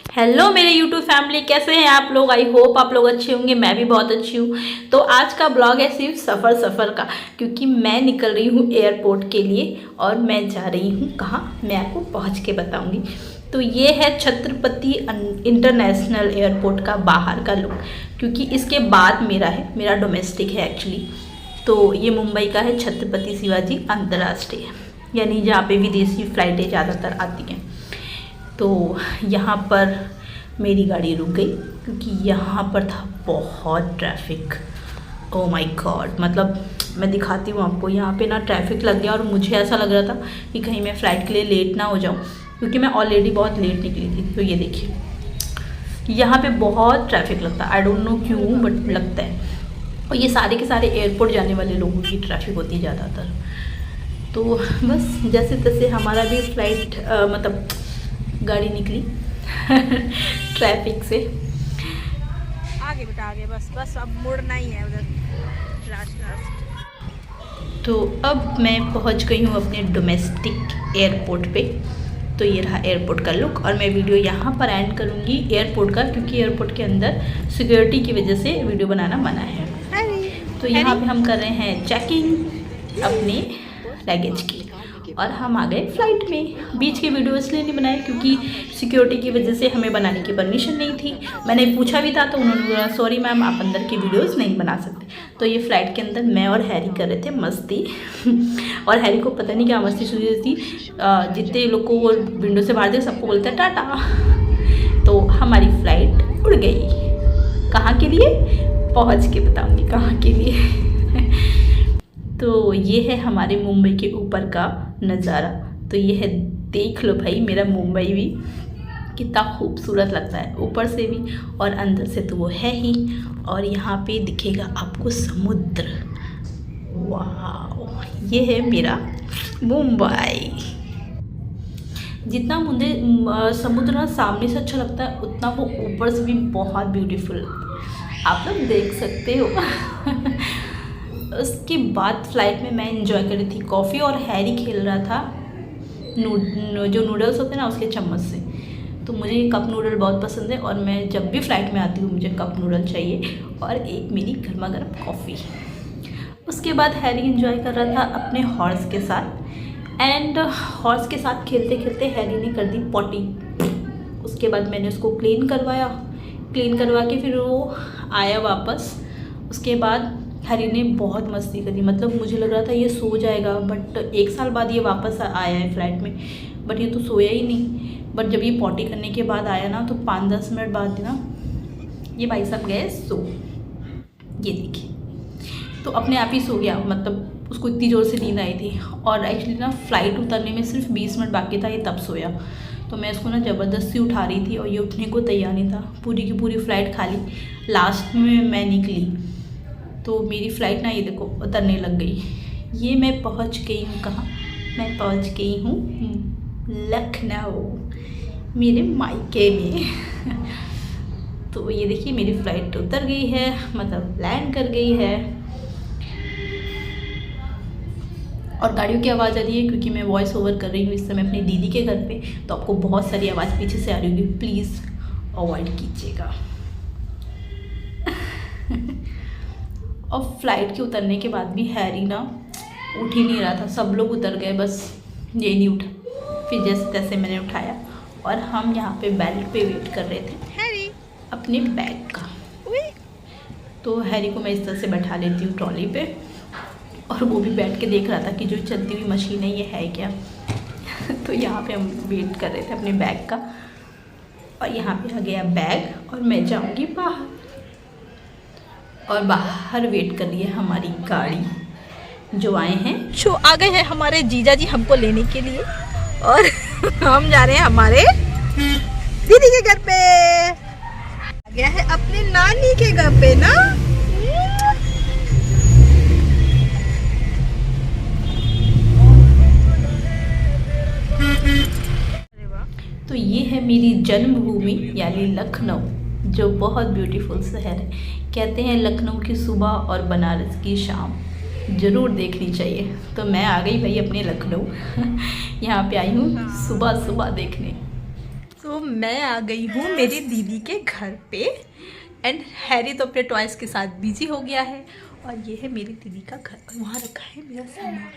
Hello मेरे YouTube family, कैसे हैं आप लोग। आई होप आप लोग अच्छे होंगे, मैं भी बहुत अच्छी हूँ। तो आज का ब्लॉग है सिर्फ सफ़र का, क्योंकि मैं निकल रही हूँ एयरपोर्ट के लिए और मैं जा रही हूँ कहाँ, मैं आपको पहुँच के बताऊँगी। तो ये है छत्रपति इंटरनेशनल एयरपोर्ट का बाहर का लुक, क्योंकि इसके बाद मेरा डोमेस्टिक है एक्चुअली। तो ये मुंबई का है छत्रपति शिवाजी अंतर्राष्ट्रीय, यानी जहाँ पे विदेशी फ़्लाइटें ज़्यादातर आती हैं। तो यहाँ पर मेरी गाड़ी रुक गई क्योंकि यहाँ पर था बहुत ट्रैफिक। ओ माय गॉड, मतलब मैं दिखाती हूँ आपको। यहाँ पे ना ट्रैफिक लग गया और मुझे ऐसा लग रहा था कि कहीं मैं फ़्लाइट के लिए लेट ना हो जाऊँ, क्योंकि मैं ऑलरेडी बहुत लेट निकली थी। तो ये देखिए, यहाँ पे बहुत ट्रैफिक लगता है, आई डोंट नो क्यों बट लगता है। और ये सारे के सारे एयरपोर्ट जाने वाले लोगों की ट्रैफिक होती है ज़्यादातर। तो बस जैसे तैसे हमारा भी फ़्लाइट मतलब गाड़ी निकली ट्रैफिक से। आगे बेटा आगे, बस अब मुड़ना ही है उधर लास्ट। तो अब मैं पहुंच गई हूं अपने डोमेस्टिक एयरपोर्ट पे। तो ये रहा एयरपोर्ट का लुक, और मैं वीडियो यहाँ पर एंड करूँगी एयरपोर्ट का, क्योंकि एयरपोर्ट के अंदर सिक्योरिटी की वजह से वीडियो बनाना मना है। तो यहाँ पे हम कर रहे हैं चेकिंग अपने लगेज की, और हम आ गए फ़्लाइट में। बीच के वीडियो इसलिए नहीं बनाए क्योंकि सिक्योरिटी की वजह से हमें बनाने की परमिशन नहीं थी। मैंने पूछा भी था तो उन्होंने बोला सॉरी मैम, आप अंदर की वीडियोस नहीं बना सकते। तो ये फ़्लाइट के अंदर मैं और हैरी कर रहे थे मस्ती और हैरी को पता नहीं क्या मस्ती शुरू थी। जितने लोग को वो विंडो से बाहर थे सबको बोलते टाटा। तो हमारी फ़्लाइट उड़ गई। कहाँ के लिए पहुँच के बताऊँगी कहाँ के लिए। तो ये है हमारे मुंबई के ऊपर का नज़ारा। तो ये है, देख लो भाई, मेरा मुंबई भी कितना खूबसूरत लगता है ऊपर से भी और अंदर से तो वो है ही। और यहाँ पे दिखेगा आपको समुद्र। वाह, ये है मेरा मुंबई। जितना मुझे समुद्र ना सामने से अच्छा लगता है, उतना वो ऊपर से भी बहुत ब्यूटीफुल आप लोग देख सकते हो। उसके बाद फ़्लाइट में मैं इंजॉय कर रही थी कॉफ़ी, और हैरी खेल रहा था जो नूडल्स होते हैं ना उसके चम्मच से। तो मुझे कप नूडल बहुत पसंद है, और मैं जब भी फ़्लाइट में आती हूँ मुझे कप नूडल चाहिए और एक मेरी गर्मा गर्म कॉफ़ी। उसके बाद हैरी इंजॉय कर रहा था अपने हॉर्स के साथ, एंड हॉर्स के साथ खेलते खेलते हैरी ने कर दी पॉटी। उसके बाद मैंने उसको क्लीन करवा के फिर वो आया वापस। उसके बाद हैरी ने बहुत मस्ती करी, मतलब मुझे लग रहा था ये सो जाएगा, बट 1 साल बाद ये वापस आया है फ़्लाइट में, बट ये तो सोया ही नहीं। बट जब ये पॉटी करने के बाद आया ना, तो 5-10 मिनट बाद ना ये भाई साहब गए सो। ये देखिए, तो अपने आप ही सो गया, मतलब उसको इतनी ज़ोर से नींद आई थी। और एक्चुअली ना फ़्लाइट उतरने में सिर्फ 20 मिनट बाकी था, ये तब सोया। तो मैं इसको ना ज़बरदस्ती उठा रही थी और ये उठने को तैयार नहीं था। पूरी की पूरी फ़्लाइट खाली, लास्ट में मैं निकली तो मेरी फ़्लाइट ना ये देखो उतरने लग गई। ये मैं पहुंच गई हूँ कहाँ, मैं पहुंच गई हूँ लखनऊ, मेरे मायके में। तो ये देखिए मेरी फ़्लाइट उतर गई है, मतलब लैंड कर गई है। और गाड़ियों की आवाज़ आ रही है क्योंकि मैं वॉइस ओवर कर रही हूँ इस समय अपनी दीदी के घर पे, तो आपको बहुत सारी आवाज़ पीछे से आ रही होगी, प्लीज़ अवॉइड कीजिएगा। और फ्लाइट के उतरने के बाद भी हैरी ना उठ ही नहीं रहा था। सब लोग उतर गए, बस ये नहीं उठा। फिर जैसे तैसे मैंने उठाया, और हम यहाँ पे बेल्ट पे वेट कर रहे थे हैरी अपने बैग का। तो हैरी को मैं इस तरह से बैठा लेती हूँ ट्रॉली पे, और वो भी बैठ के देख रहा था कि जो चलती हुई मशीन है ये है क्या। तो यहाँ पे हम वेट कर रहे थे अपने बैग का, और यहाँ पे आ गया बैग और मैं जाऊँगी बाहर। और बाहर वेट कर रही है हमारी गाड़ी, जो आए हैं शो आ गए हैं हमारे जीजा जी हमको लेने के लिए, और हम जा रहे हैं हमारे दीदी के घर पे। आ गया है अपने नानी के घर पे ना। तो ये है मेरी जन्मभूमि यानी लखनऊ, जो बहुत ब्यूटीफुल शहर है। कहते हैं लखनऊ की सुबह और बनारस की शाम ज़रूर देखनी चाहिए। तो मैं आ गई भाई अपने लखनऊ। यहाँ पे आई हूँ सुबह सुबह देखने। सो मैं आ गई हूँ मेरी दीदी के घर पे एंड हैरी तो अपने टॉयज के साथ बिजी हो गया है और ये है मेरी दीदी का घर और वहाँ रखा है मेरा सामान।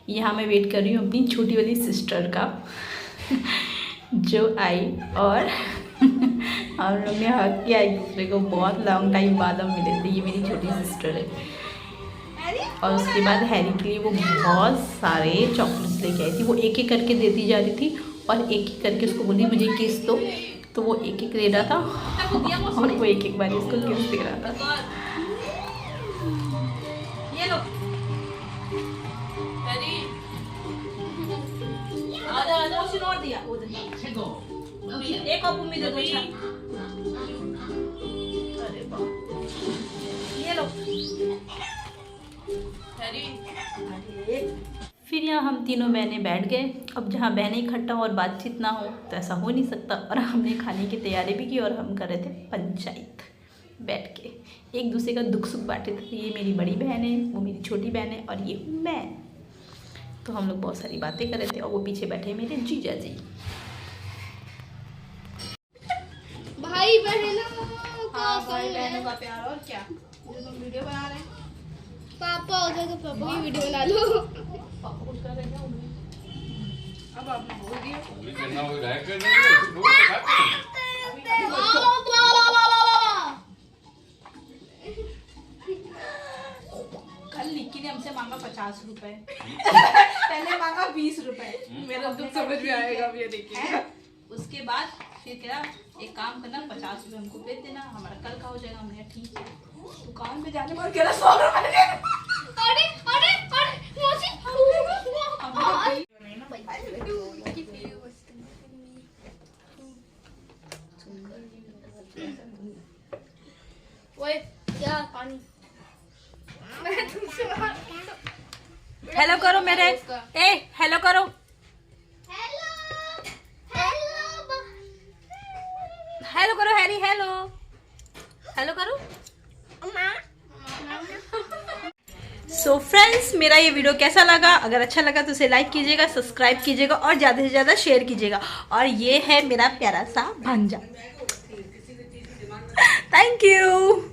यहाँ मैं वेट कर रही हूँ अपनी छोटी वाली सिस्टर का जो आई और हम लोग ने हक किया एक दूसरे को। बहुत लॉन्ग टाइम बाद हम मिले थे। ये मेरी छोटी सिस्टर है। और उसके बाद हैरी के लिए वो बहुत सारे चॉकलेट्स लेके आई थी। वो एक एक करके देती जा रही थी और एक एक करके उसको बोली मुझे किस दो, तो वो एक एक दे रहा था और वो एक एक बार उसको किस दे रहा था। ये लो और दिया एक और मम्मी दे दो। अरे बाप, ये लो। फिर यहाँ हम तीनों बहनें बैठ गए। अब जहाँ बहनें इकट्ठा हो और बातचीत ना हो तो ऐसा हो नहीं सकता। और हमने खाने की तैयारी भी की और हम कर रहे थे पंचायत बैठ के, एक दूसरे का दुख सुख बांटे थे। ये मेरी बड़ी बहन है, वो मेरी छोटी बहन है और ये हूँ मैं। तो हम लोग बहुत सारी बातें कर रहे थे और वो पीछे बैठे मेरे जीजा जी। भाई बहनों हाँ, भाई बहनों का प्यार। और क्या, जो तुम वीडियो बना रहे हैं पापा हो जाए तो पापा की वीडियो बना लो। पापा कुछ कर रहे हैं अब आपने बोल दिया। कल निक्की ने हमसे मांगा 50 रुपए पहले मांगा 20 रुपए। मेरा दुख समझ में आएगा अब ये देखिए। उसके बाद फिर क्या, एक काम करना 50 रुपए हमको भेज देना, हमारा कल का हो जाएगा। हमने ठीक है। दुकान पे जाने पर कह रहा 100 रुपए। अरे अरे अरे मौसी ओए क्या पानी हेलो करो मेरे, ए हेलो करो। हेलो करो हैरी, हेलो हेलो करो। सो फ्रेंड्स, मेरा ये वीडियो कैसा लगा? अगर अच्छा लगा तो उसे लाइक कीजिएगा, सब्सक्राइब कीजिएगा और ज़्यादा से ज़्यादा शेयर कीजिएगा। और ये है मेरा प्यारा सा भांजा। Thank you.